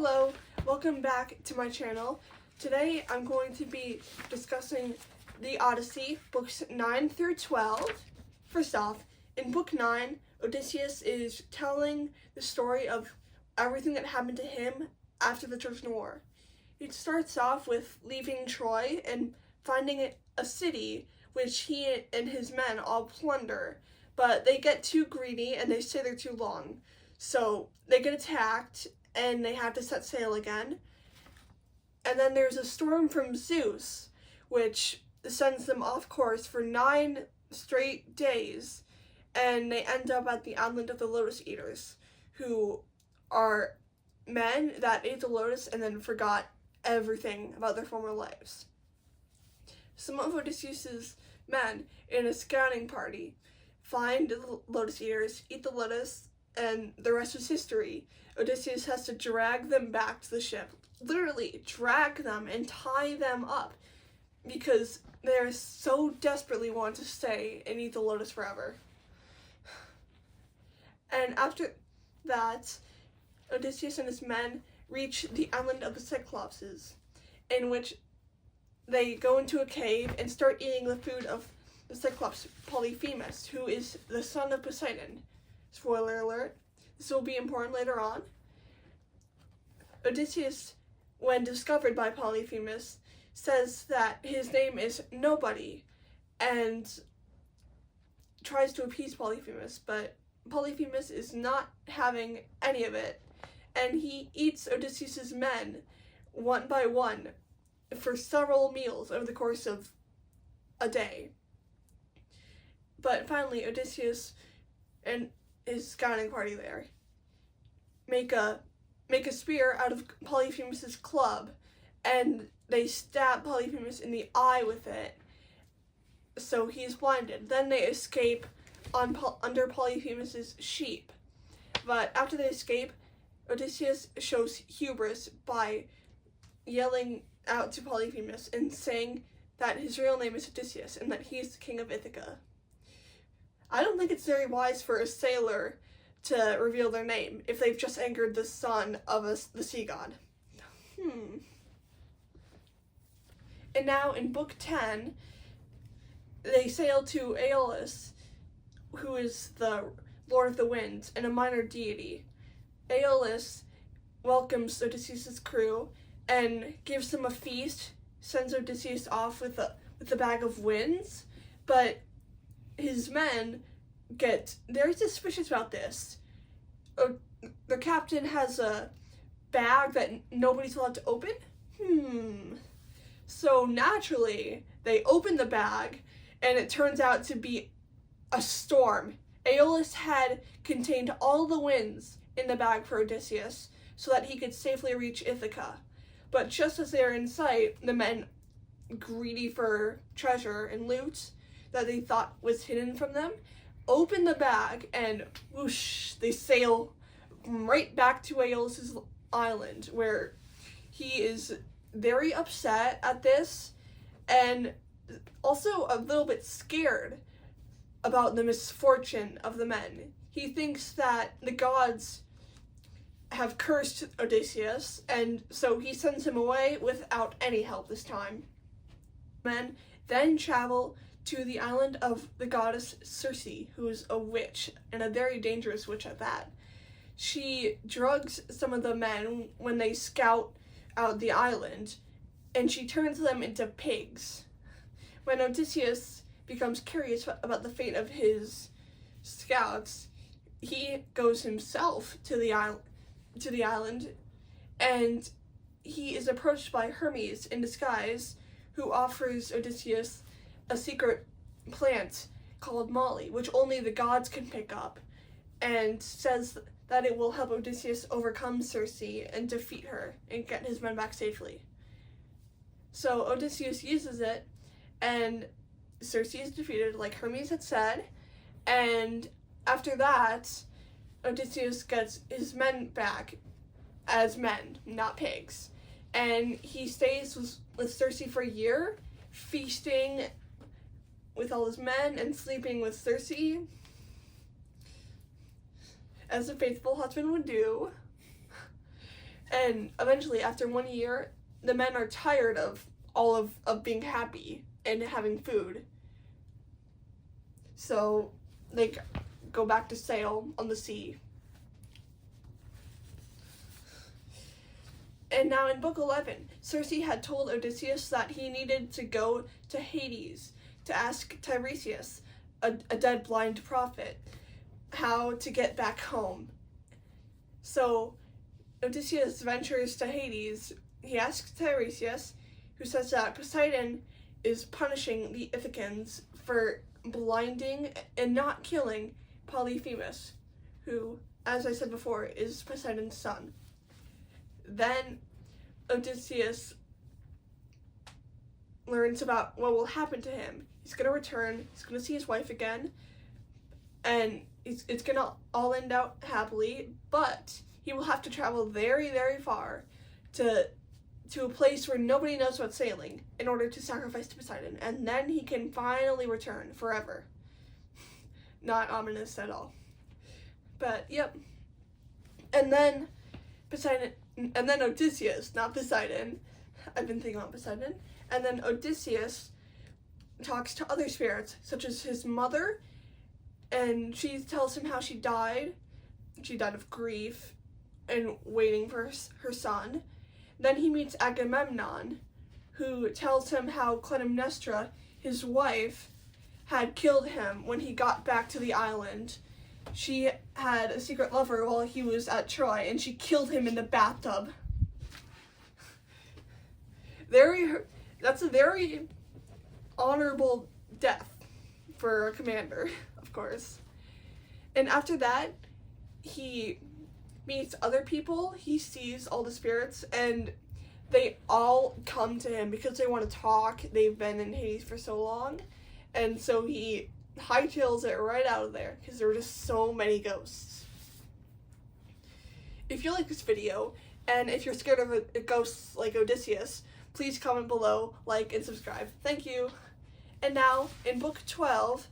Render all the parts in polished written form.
Hello, welcome back to my channel. Today I'm going to be discussing the Odyssey, books 9 through 12. First off, in book 9, Odysseus is telling the story of everything that happened to him after the Trojan War. It starts off with leaving Troy and finding a city which he and his men all plunder, but they get too greedy and they stay there too long. So they get attacked and they have to set sail again. And then there's a storm from Zeus, which sends them off course for 9 straight days, and they end up at the island of the Lotus Eaters, who are men that ate the lotus and then forgot everything about their former lives. Some of Odysseus's men in a scouting party find the Lotus Eaters, eat the lotus, and the rest is history. Odysseus has to drag them back to the ship. Literally drag them and tie them up because they so desperately want to stay and eat the lotus forever. And after that, Odysseus and his men reach the island of the Cyclopses, in which they go into a cave and start eating the food of the Cyclops Polyphemus, who is the son of Poseidon. Spoiler alert, this will be important later on. Odysseus, when discovered by Polyphemus, says that his name is Nobody and tries to appease Polyphemus, but Polyphemus is not having any of it, and he eats Odysseus's men one by one for several meals over the course of a day. But finally, Odysseus and his scouting party there make a spear out of Polyphemus's club, and they stab Polyphemus in the eye with it, so he's blinded. Then they escape under Polyphemus's sheep. But after they escape, Odysseus shows hubris by yelling out to Polyphemus and saying that his real name is Odysseus and that he is the king of Ithaca. I don't think it's very wise for a sailor to reveal their name if they've just angered the son of the sea god. And now in book 10, they sail to Aeolus, who is the lord of the winds and a minor deity. Aeolus welcomes Odysseus' crew and gives them a feast, sends Odysseus off with a bag of winds, but his men get very suspicious about this. The captain has a bag that nobody's allowed to open. So naturally, they open the bag, and it turns out to be a storm. Aeolus had contained all the winds in the bag for Odysseus so that he could safely reach Ithaca. But just as they are in sight, the men, greedy for treasure and loot that they thought was hidden from them, open the bag and whoosh, they sail right back to Aeolus' island, where he is very upset at this and also a little bit scared about the misfortune of the men. He thinks that the gods have cursed Odysseus, and so he sends him away without any help this time. Men then travel to the island of the goddess Circe, who is a witch, and a very dangerous witch at that. She drugs some of the men when they scout out the island, and she turns them into pigs. When Odysseus becomes curious about the fate of his scouts, he goes himself to the island, and he is approached by Hermes in disguise, who offers Odysseus a secret plant called Molly, which only the gods can pick up, and says that it will help Odysseus overcome Circe and defeat her and get his men back safely. So Odysseus uses it, and Circe is defeated, like Hermes had said, and after that, Odysseus gets his men back as men, not pigs, and he stays with Circe for a year, feasting with all his men and sleeping with Circe, as a faithful husband would do. And eventually, after 1 year, the men are tired of all of being happy and having food. So they go back to sail on the sea. And now in Book 11, Circe had told Odysseus that he needed to go to Hades to ask Tiresias, a dead blind prophet, how to get back home. So Odysseus ventures to Hades. He asks Tiresias, who says that Poseidon is punishing the Ithacans for blinding and not killing Polyphemus, who, as I said before, is Poseidon's son. Then Odysseus learns about what will happen to him. He's going to return, he's going to see his wife again, and it's going to all end out happily, but he will have to travel very, very far to a place where nobody knows about sailing in order to sacrifice to Poseidon, and then he can finally return forever. Not ominous at all. But, yep. And then Odysseus, not Poseidon. I've been thinking about Poseidon. And then Odysseus talks to other spirits, such as his mother, and she tells him how she died. She died of grief and waiting for her son. Then he meets Agamemnon, who tells him how Clytemnestra, his wife, had killed him when he got back to the island. She had a secret lover while he was at Troy, and she killed him in the bathtub. That's a very honorable death for a commander, of course. And after that, he meets other people, he sees all the spirits, and they all come to him because they want to talk. They've been in Hades for so long, and so he hightails it right out of there because there were just so many ghosts. If you like this video, and if you're scared of a ghost like Odysseus, please comment below, like, and subscribe. Thank you. And now, in Book 12,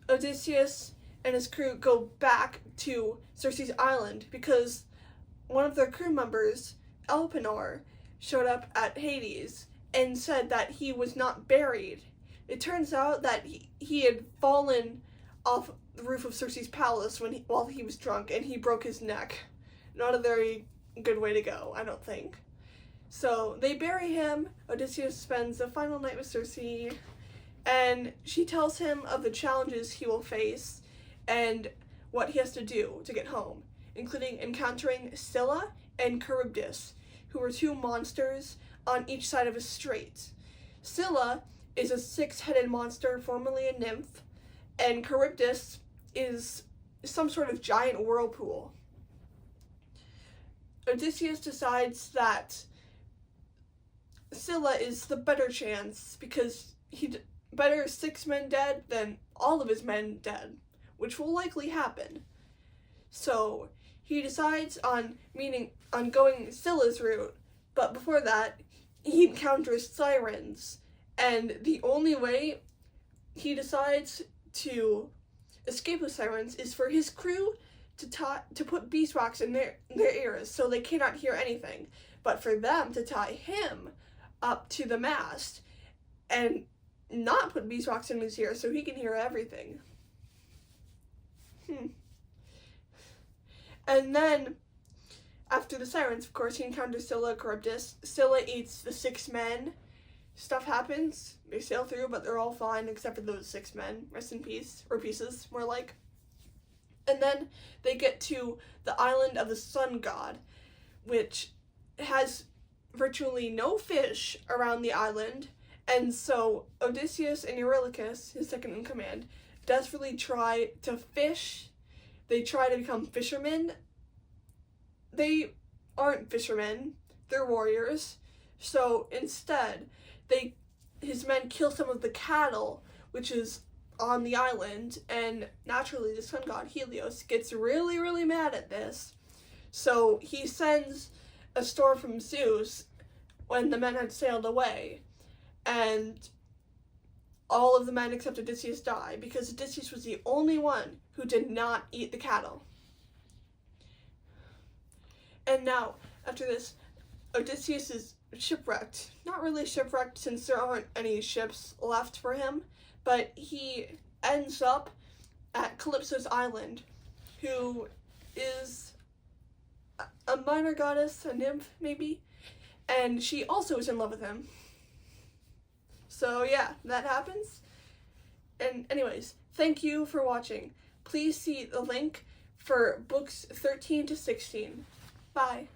Odysseus and his crew go back to Circe's island because one of their crew members, Elpenor, showed up at Hades and said that he was not buried. It turns out that he had fallen off the roof of Circe's palace while he was drunk, and he broke his neck. Not a very good way to go, I don't think. So they bury him. Odysseus spends the final night with Circe, and she tells him of the challenges he will face and what he has to do to get home, including encountering Scylla and Charybdis, who were two monsters on each side of a strait. Scylla is a six-headed monster, formerly a nymph, and Charybdis is some sort of giant whirlpool. Odysseus decides that Scylla is the better chance because better 6 men dead than all of his men dead, which will likely happen. So he decides on going Scylla's route, but before that, he encounters sirens, and the only way he decides to escape the sirens is for his crew to put beeswax in their ears so they cannot hear anything, but for them to tie him up to the mast and not put beeswax in his ear so he can hear everything. And then, after the sirens, of course, he encounters Scylla and Charybdis. Scylla eats the 6 men. Stuff happens. They sail through, but they're all fine except for those 6 men. Rest in peace. Or pieces, more like. And then they get to the island of the sun god, which has virtually no fish around the island. And so Odysseus and Eurylochus, his second in command, desperately try to fish. They try to become fishermen. They aren't fishermen, they're warriors. So instead, his men kill some of the cattle, which is on the island, and naturally the sun god Helios gets really, really mad at this. So he sends a storm from Zeus when the men had sailed away, and all of the men except Odysseus die, because Odysseus was the only one who did not eat the cattle. And now, after this, Odysseus is shipwrecked. Not really shipwrecked since there aren't any ships left for him, but he ends up at Calypso's island, who is a minor goddess, a nymph maybe, and she also is in love with him. So yeah, that happens. And anyways, thank you for watching. Please see the link for books 13 to 16. Bye.